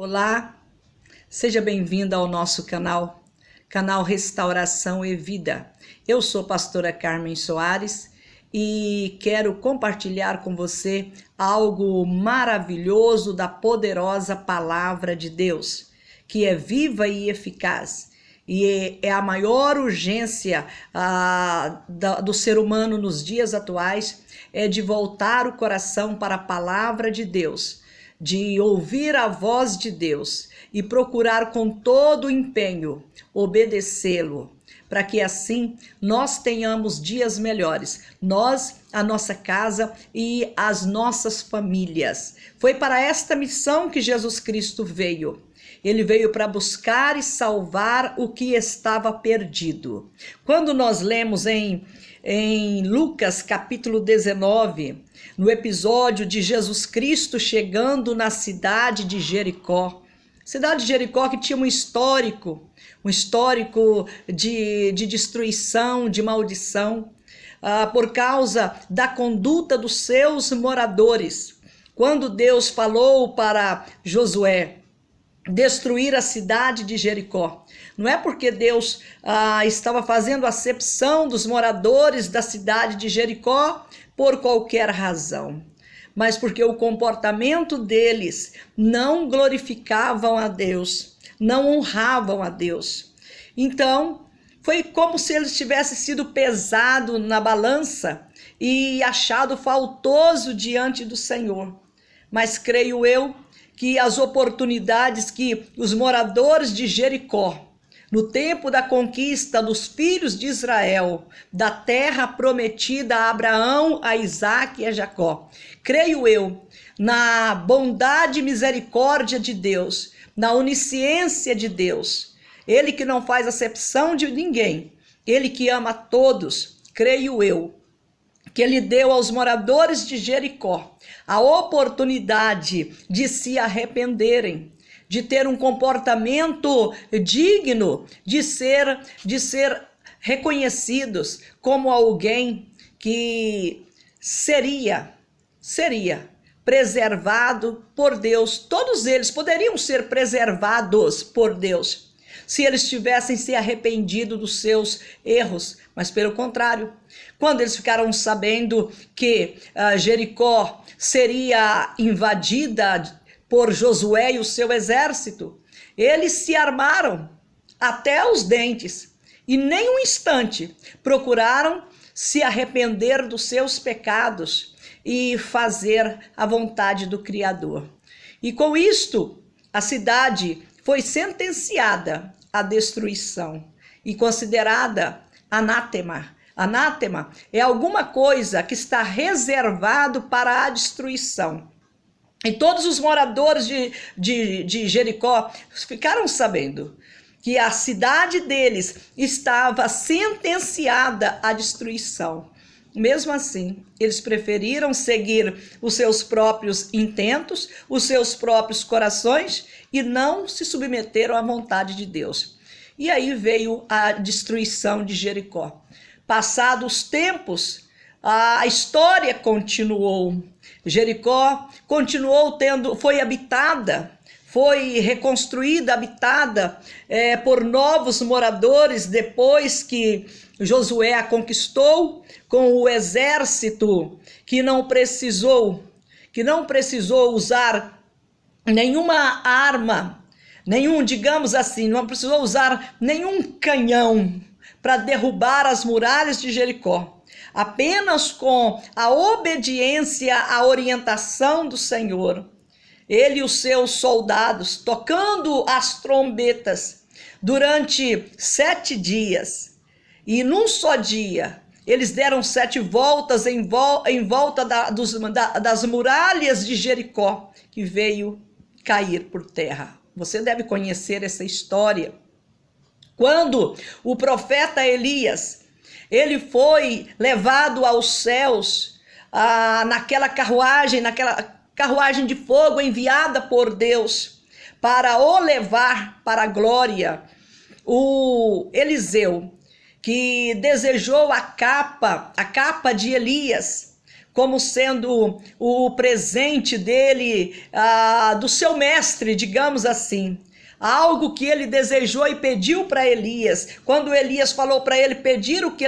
Olá, seja bem-vinda ao nosso canal Restauração e Vida. Eu sou pastora Carmen Soares e quero compartilhar com você algo maravilhoso da poderosa palavra de Deus, que é viva e eficaz. E é a maior urgência do ser humano nos dias atuais, é de voltar o coração para a palavra de Deus, de ouvir a voz de Deus e procurar com todo o empenho obedecê-lo, para que assim nós tenhamos dias melhores, nós, a nossa casa e as nossas famílias. Foi para esta missão que Jesus Cristo veio. Ele veio para buscar e salvar o que estava perdido. Quando nós lemos em Lucas capítulo 19, no episódio de Jesus Cristo chegando na cidade de Jericó. Cidade de Jericó que tinha um histórico de destruição, de maldição, por causa da conduta dos seus moradores. Quando Deus falou para Josué destruir a cidade de Jericó, não é porque Deus estava fazendo acepção dos moradores da cidade de Jericó por qualquer razão, mas porque o comportamento deles não glorificavam a Deus, não honravam a Deus. Então, foi como se eles tivessem sido pesado na balança e achado faltoso diante do Senhor. Mas creio eu que as oportunidades que os moradores de Jericó, no tempo da conquista dos filhos de Israel, da terra prometida a Abraão, a Isaque e a Jacó, creio eu na bondade e misericórdia de Deus, na onisciência de Deus, Ele que não faz acepção de ninguém, Ele que ama todos, creio eu que Ele deu aos moradores de Jericó a oportunidade de se arrependerem, de ter um comportamento digno de ser reconhecidos como alguém que seria preservado por Deus. Todos eles poderiam ser preservados por Deus se eles tivessem se arrependido dos seus erros, mas pelo contrário, quando eles ficaram sabendo que Jericó seria invadida por Josué e o seu exército, eles se armaram até os dentes e nem um instante procuraram se arrepender dos seus pecados e fazer a vontade do Criador. E com isto, a cidade foi sentenciada à destruição e considerada anátema. Anátema é alguma coisa que está reservado para a destruição. E todos os moradores de Jericó ficaram sabendo que a cidade deles estava sentenciada à destruição. Mesmo assim, eles preferiram seguir os seus próprios intentos, os seus próprios corações e não se submeteram à vontade de Deus. E aí veio a destruição de Jericó. Passados os tempos, a história continuou. Jericó continuou foi habitada, foi reconstruída, habitada por novos moradores depois que Josué a conquistou com o exército que não precisou usar nenhuma arma, digamos assim, não precisou usar nenhum canhão para derrubar as muralhas de Jericó. Apenas com a obediência à orientação do Senhor, ele e os seus soldados, tocando as trombetas durante 7 dias, e num só dia, eles deram 7 voltas em volta das muralhas de Jericó, que veio cair por terra. Você deve conhecer essa história. Quando o profeta Elias, ele foi levado aos céus, naquela carruagem de fogo enviada por Deus para o levar para a glória. O Eliseu, que desejou a capa de Elias, como sendo o presente dele, do seu mestre, digamos assim. Algo que ele desejou e pediu para Elias. Quando Elias falou para ele pedir o que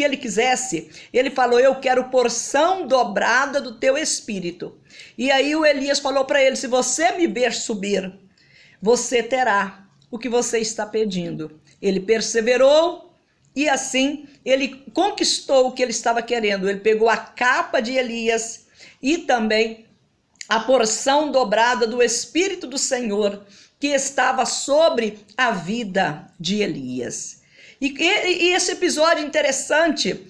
ele quisesse, ele falou: eu quero porção dobrada do teu espírito. E aí o Elias falou para ele: se você me ver subir, você terá o que você está pedindo. Ele perseverou e assim ele conquistou o que ele estava querendo. Ele pegou a capa de Elias e também a porção dobrada do Espírito do Senhor que estava sobre a vida de Elias. E esse episódio interessante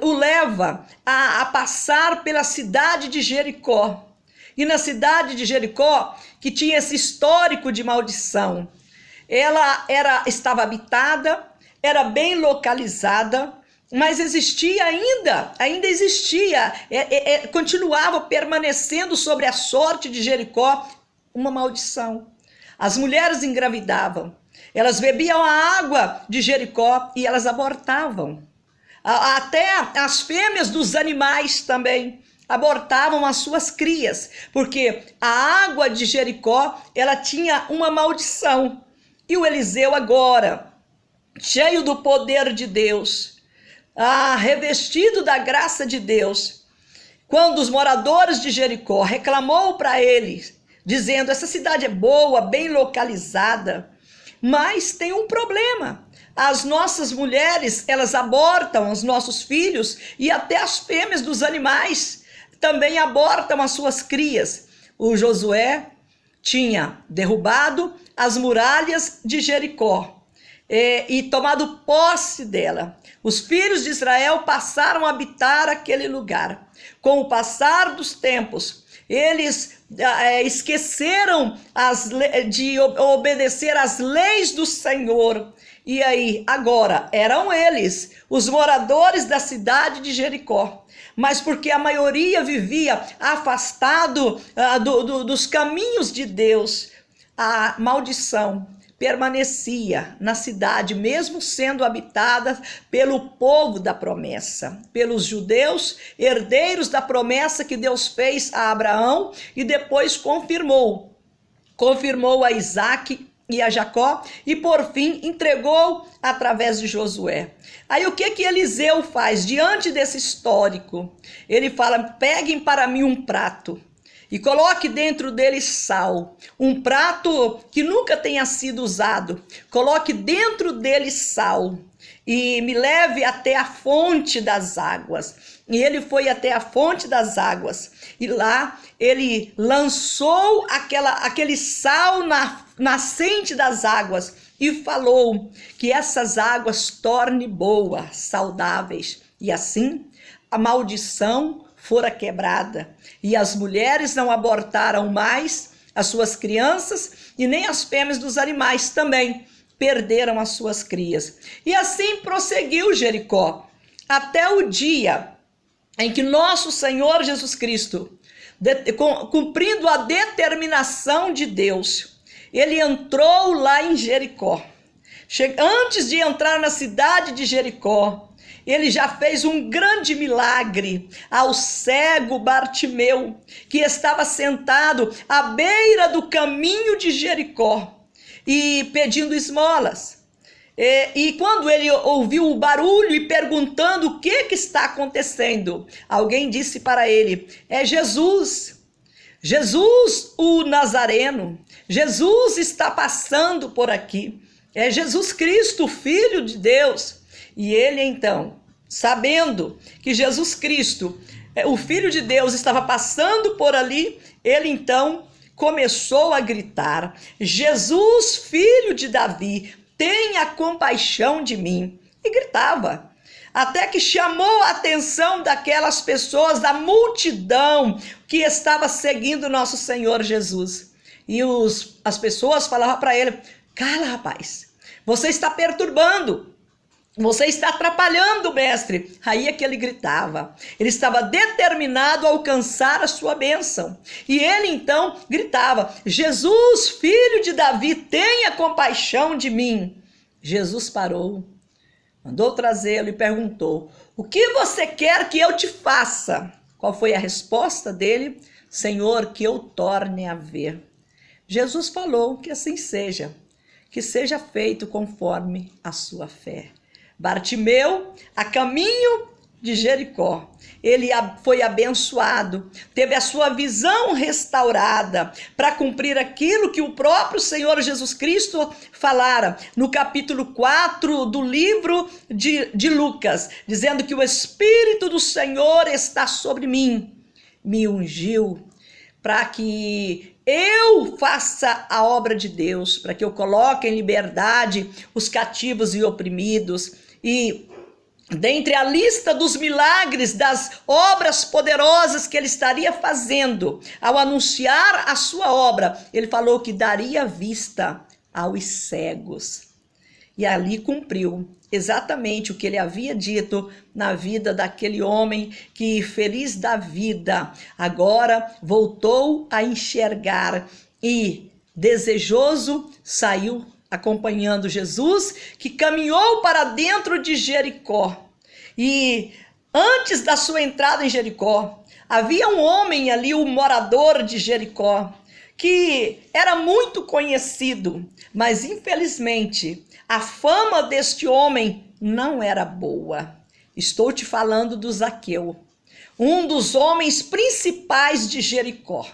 o leva a passar pela cidade de Jericó. E na cidade de Jericó, que tinha esse histórico de maldição, ela estava habitada, era bem localizada, mas existia ainda existia, continuava permanecendo sobre a sorte de Jericó uma maldição. As mulheres engravidavam, elas bebiam a água de Jericó e elas abortavam. Até as fêmeas dos animais também abortavam as suas crias, porque a água de Jericó, ela tinha uma maldição. E o Eliseu agora, cheio do poder de Deus, revestido da graça de Deus, quando os moradores de Jericó reclamou para ele, dizendo: essa cidade é boa, bem localizada, mas tem um problema. As nossas mulheres, elas abortam os nossos filhos e até as fêmeas dos animais também abortam as suas crias. O Josué tinha derrubado as muralhas de Jericó e tomado posse dela. Os filhos de Israel passaram a habitar aquele lugar. Com o passar dos tempos, eles esqueceram de obedecer às leis do Senhor. E aí, agora, eram eles, os moradores da cidade de Jericó. Mas porque a maioria vivia afastado dos caminhos de Deus, a maldição permanecia na cidade, mesmo sendo habitada pelo povo da promessa, pelos judeus, herdeiros da promessa que Deus fez a Abraão e depois confirmou a Isaque e a Jacó, e por fim entregou através de Josué. Aí o que Eliseu faz diante desse histórico? Ele fala: peguem para mim um prato e coloque dentro dele sal, um prato que nunca tenha sido usado, coloque dentro dele sal e me leve até a fonte das águas. E ele foi até a fonte das águas e lá ele lançou aquele sal na nascente das águas e falou que essas águas tornem boas, saudáveis. E assim a maldição fora quebrada e as mulheres não abortaram mais as suas crianças e nem as fêmeas dos animais também perderam as suas crias. E assim prosseguiu Jericó até o dia em que nosso Senhor Jesus Cristo, cumprindo a determinação de Deus, ele entrou lá em Jericó. Antes de entrar na cidade de Jericó, ele já fez um grande milagre ao cego Bartimeu, que estava sentado à beira do caminho de Jericó e pedindo esmolas. E quando ele ouviu o barulho e perguntando o que está acontecendo, alguém disse para ele: é Jesus, o Nazareno. Jesus está passando por aqui. É Jesus Cristo, o Filho de Deus. E ele então, sabendo que Jesus Cristo, o Filho de Deus, estava passando por ali, ele então começou a gritar: Jesus, filho de Davi, tenha compaixão de mim. E gritava, até que chamou a atenção daquelas pessoas, da multidão que estava seguindo nosso Senhor Jesus. E as pessoas falavam para ele: cala, rapaz, você está perturbando, você está atrapalhando o mestre. Aí é que ele gritava. Ele estava determinado a alcançar a sua bênção. E ele então gritava: Jesus, filho de Davi, tenha compaixão de mim. Jesus parou, mandou trazê-lo e perguntou: o que você quer que eu te faça? Qual foi a resposta dele? Senhor, que eu torne a ver. Jesus falou: que assim seja, que seja feito conforme a sua fé. Bartimeu, a caminho de Jericó, ele foi abençoado, teve a sua visão restaurada para cumprir aquilo que o próprio Senhor Jesus Cristo falara no capítulo 4 do livro de Lucas, dizendo que o Espírito do Senhor está sobre mim, me ungiu para que eu faça a obra de Deus, para que eu coloque em liberdade os cativos e oprimidos. E dentre a lista dos milagres, das obras poderosas que ele estaria fazendo, ao anunciar a sua obra, ele falou que daria vista aos cegos. E ali cumpriu exatamente o que ele havia dito na vida daquele homem que, feliz da vida, agora voltou a enxergar e, desejoso, saiu acompanhando Jesus, que caminhou para dentro de Jericó. E antes da sua entrada em Jericó, havia um homem ali, um morador de Jericó, que era muito conhecido, mas infelizmente a fama deste homem não era boa. Estou te falando do Zaqueu, um dos homens principais de Jericó,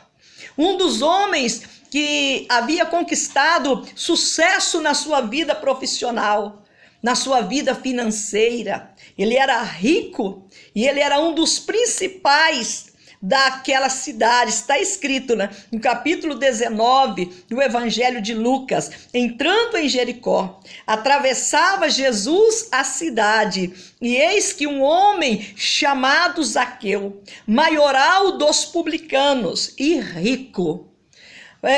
um dos homens que havia conquistado sucesso na sua vida profissional, na sua vida financeira. Ele era rico e ele era um dos principais daquela cidade. Está escrito, né, no capítulo 19 do Evangelho de Lucas: entrando em Jericó, atravessava Jesus a cidade, e eis que um homem chamado Zaqueu, maioral dos publicanos e rico,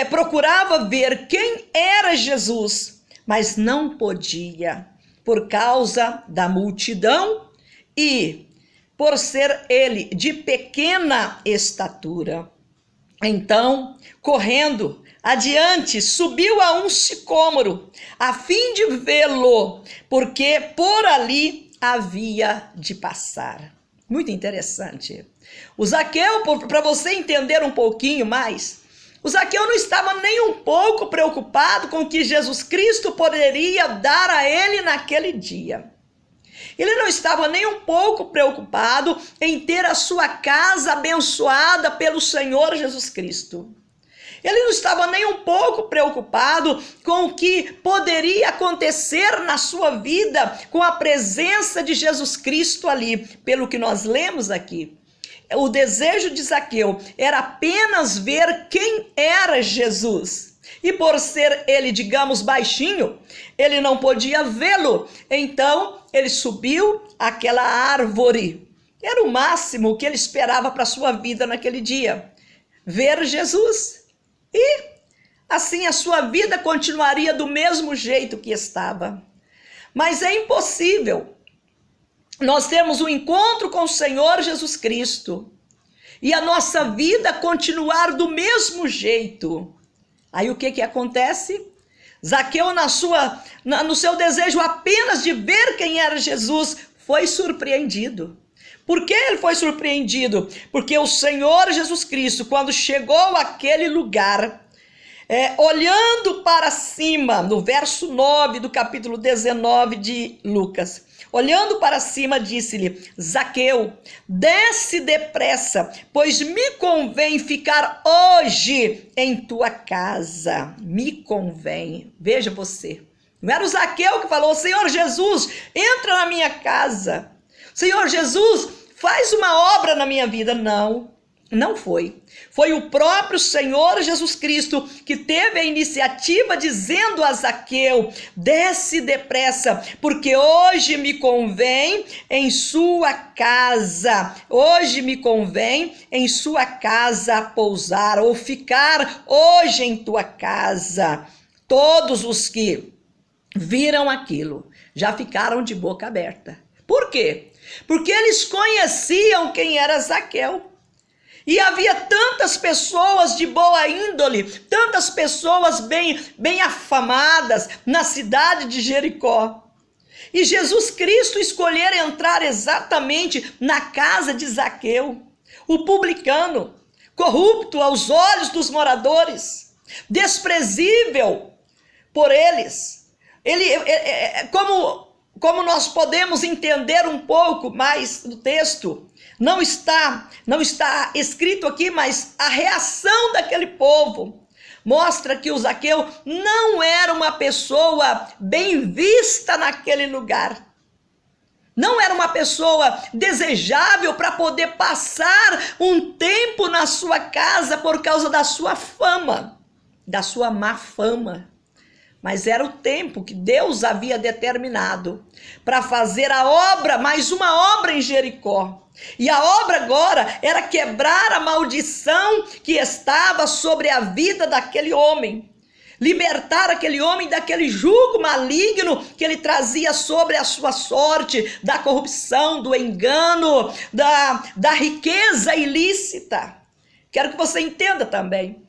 procurava ver quem era Jesus, mas não podia, por causa da multidão e por ser ele de pequena estatura. Então, correndo adiante, subiu a um sicômoro, a fim de vê-lo, porque por ali havia de passar. Muito interessante. O Zaqueu, para você entender um pouquinho mais, o Zaqueu não estava nem um pouco preocupado com o que Jesus Cristo poderia dar a ele naquele dia. Ele não estava nem um pouco preocupado em ter a sua casa abençoada pelo Senhor Jesus Cristo. Ele não estava nem um pouco preocupado com o que poderia acontecer na sua vida com a presença de Jesus Cristo ali, pelo que nós lemos aqui. O desejo de Zaqueu era apenas ver quem era Jesus. E por ser ele, digamos, baixinho, ele não podia vê-lo. Então, ele subiu aquela árvore. Era o máximo que ele esperava para a sua vida naquele dia. Ver Jesus. E assim a sua vida continuaria do mesmo jeito que estava. Mas é impossível nós temos um encontro com o Senhor Jesus Cristo e a nossa vida continuar do mesmo jeito. Aí o que acontece? Zaqueu, no seu desejo apenas de ver quem era Jesus, foi surpreendido. Por que ele foi surpreendido? Porque o Senhor Jesus Cristo, quando chegou àquele lugar, olhando para cima, no verso 9 do capítulo 19 de Lucas, olhando para cima, disse-lhe: Zaqueu, desce depressa, pois me convém ficar hoje em tua casa. Me convém. Veja você, não era o Zaqueu que falou: Senhor Jesus, entra na minha casa. Senhor Jesus, faz uma obra na minha vida. Não foi. Foi o próprio Senhor Jesus Cristo que teve a iniciativa, dizendo a Zaqueu: desce depressa, porque hoje me convém em sua casa. Hoje me convém em sua casa pousar, ou ficar hoje em tua casa. Todos os que viram aquilo já ficaram de boca aberta. Por quê? Porque eles conheciam quem era Zaqueu. E havia tantas pessoas de boa índole, tantas pessoas bem afamadas na cidade de Jericó. E Jesus Cristo escolher entrar exatamente na casa de Zaqueu, o publicano, corrupto aos olhos dos moradores, desprezível por eles. Como nós podemos entender um pouco mais do texto, não está escrito aqui, mas a reação daquele povo mostra que o Zaqueu não era uma pessoa bem vista naquele lugar. Não era uma pessoa desejável para poder passar um tempo na sua casa por causa da sua fama, da sua má fama. Mas era o tempo que Deus havia determinado para fazer a obra, mais uma obra em Jericó. E a obra agora era quebrar a maldição que estava sobre a vida daquele homem. Libertar aquele homem daquele jugo maligno que ele trazia sobre a sua sorte, da corrupção, do engano, da riqueza ilícita. Quero que você entenda também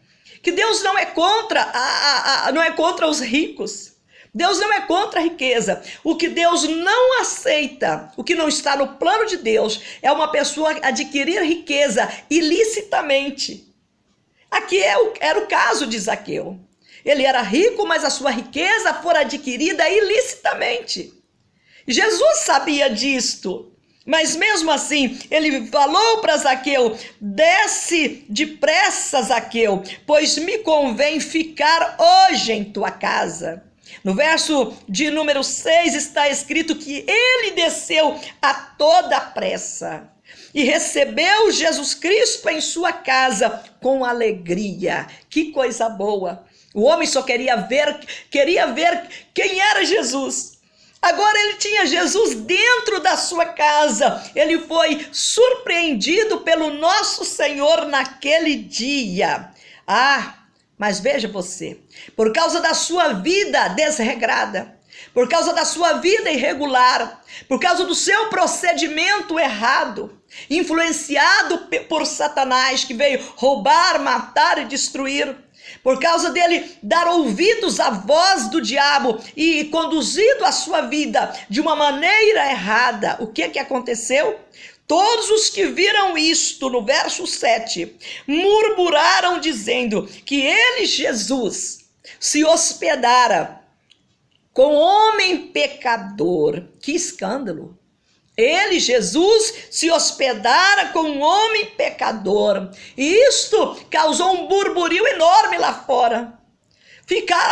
que Deus não é contra os ricos. Deus não é contra a riqueza. O que Deus não aceita, o que não está no plano de Deus, é uma pessoa adquirir riqueza ilicitamente. Aqui era o caso de Zaqueu. Ele era rico, mas a sua riqueza fora adquirida ilicitamente. Jesus sabia disto. Mas mesmo assim, ele falou para Zaqueu: desce depressa, Zaqueu, pois me convém ficar hoje em tua casa. No verso de número 6 está escrito que ele desceu a toda pressa e recebeu Jesus Cristo em sua casa com alegria. Que coisa boa! O homem só queria ver quem era Jesus. Agora ele tinha Jesus dentro da sua casa. Ele foi surpreendido pelo nosso Senhor naquele dia. Mas veja você, por causa da sua vida desregrada, por causa da sua vida irregular, por causa do seu procedimento errado, influenciado por Satanás, que veio roubar, matar e destruir, por causa dele dar ouvidos à voz do diabo e conduzido a sua vida de uma maneira errada, o que aconteceu? Todos os que viram isto, no verso 7, murmuraram dizendo que ele, Jesus, se hospedara com homem pecador. Que escândalo! Ele, Jesus, se hospedara com um homem pecador. E isto causou um burburinho enorme lá fora.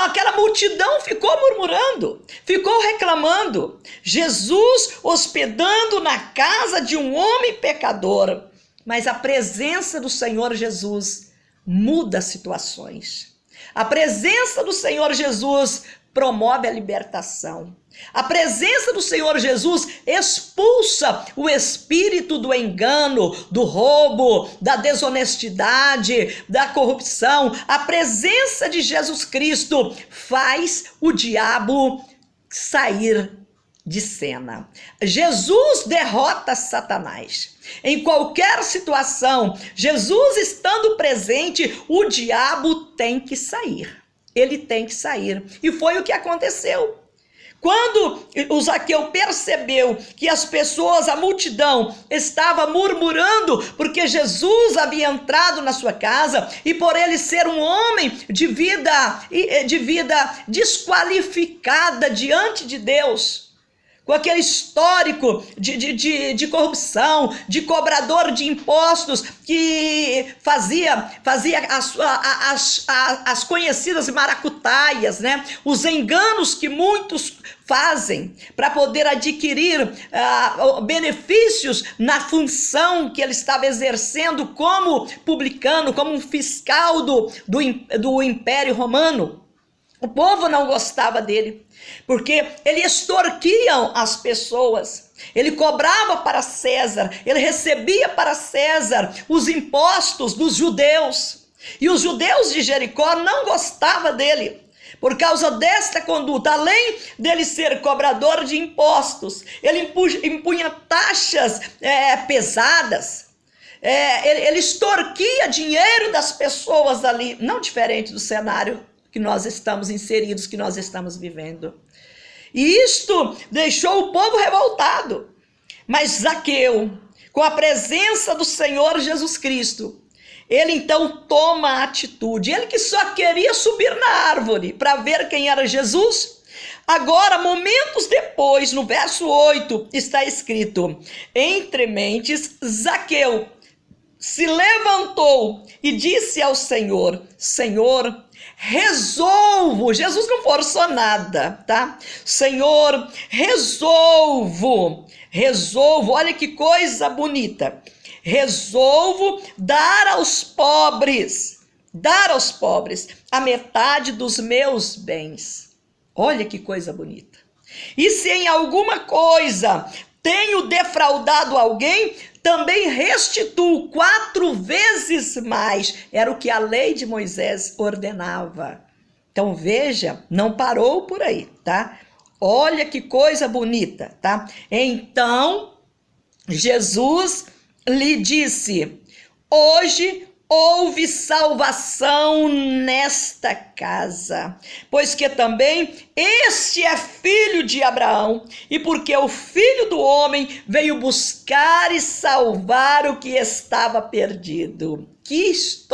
Aquela multidão ficou murmurando, ficou reclamando. Jesus hospedando na casa de um homem pecador. Mas a presença do Senhor Jesus muda situações. A presença do Senhor Jesus promove a libertação. A presença do Senhor Jesus expulsa o espírito do engano, do roubo, da desonestidade, da corrupção. A presença de Jesus Cristo faz o diabo sair de cena. Jesus derrota Satanás. Em qualquer situação, Jesus estando presente, o diabo tem que sair. Ele tem que sair. E foi o que aconteceu. Quando o Zaqueu percebeu que as pessoas, a multidão, estava murmurando porque Jesus havia entrado na sua casa e por ele ser um homem de vida desqualificada diante de Deus, com aquele histórico de corrupção, de cobrador de impostos, que fazia as conhecidas maracutaias, né? Os enganos que muitos fazem para poder adquirir benefícios na função que ele estava exercendo como publicano, como um fiscal do Império Romano. O povo não gostava dele, porque ele extorquia as pessoas, ele cobrava para César, ele recebia para César os impostos dos judeus, e os judeus de Jericó não gostavam dele, por causa desta conduta. Além dele ser cobrador de impostos, ele impunha taxas pesadas, ele extorquia dinheiro das pessoas ali, não diferente do cenário que nós estamos inseridos, que nós estamos vivendo. E isto deixou o povo revoltado. Mas Zaqueu, com a presença do Senhor Jesus Cristo, ele então toma a atitude. Ele que só queria subir na árvore para ver quem era Jesus. Agora, momentos depois, no verso 8, está escrito: entre mentes, Zaqueu se levantou e disse ao Senhor: Senhor, resolvo. Jesus não forçou nada, tá? Senhor, resolvo, olha que coisa bonita. Resolvo dar aos pobres a metade dos meus bens. Olha que coisa bonita. E se em alguma coisa tenho defraudado alguém, também restituo 4 vezes mais. Era o que a lei de Moisés ordenava. Então veja, não parou por aí, tá? Olha que coisa bonita, tá? Então Jesus lhe disse: hoje houve salvação nesta casa, pois que também este é filho de Abraão, e porque o Filho do Homem veio buscar e salvar o que estava perdido. Que história!